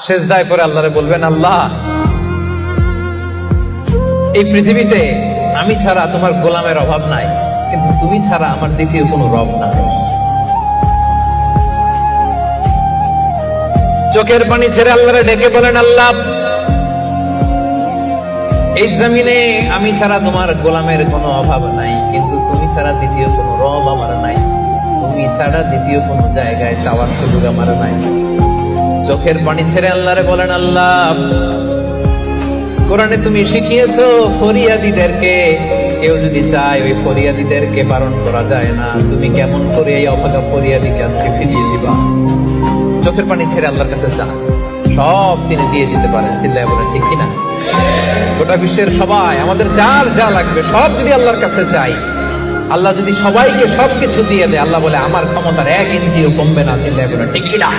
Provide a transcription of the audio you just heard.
সিজদায় পড়ে আল্লাহরে বলবেন, আল্লাহ এই পৃথিবীতে আমি ছাড়া তোমার গোলামের অভাব নাই, কিন্তু তুমি ছাড়া আমার দ্বিতীয় কোনো রব নাই। চোখের পানি ছেড়ে আল্লাহরে ডেকে বলেন, আল্লাহ এই জমিনে আমি ছাড়া তোমার গোলামের কোনো অভাব নাই, কিন্তু তুমি ছাড়া দ্বিতীয় কোনো রব আমার নাই, তুমি ছাড়া দ্বিতীয় কোনো জায়গায় চাওয়ার সুযোগ আমার নাই। চোখের পানি ছেড়ে আল্লাহরে বলেন, আল্লাহ কোরআনে তুমি শিখিয়েছো ফরিয়াদীদেরকে কেউ যদি চায় ওই ফরিয়াদীদেরকে বারণ করা যায় না, তুমি কেমন করে এই অভাগা ফরিয়াদীকে আজকে ফিরিয়ে দিবা। চোখের পানি ছেড়ে আল্লাহর কাছে চা, সব তিনি দিয়ে দিতে পারেন। চিল্লায় বলেন ঠিক কিনা? গোটা বিশ্বের সবাই আমাদের যার যা লাগবে সব যদি আল্লাহর কাছে চাই, আল্লাহ যদি সবাইকে সবকিছু দিয়ে দেয়, আল্লাহ বলে আমার ক্ষমতার 1 ইঞ্চিও কমবে না। চিল্লায় বলেন ঠিক কিনা?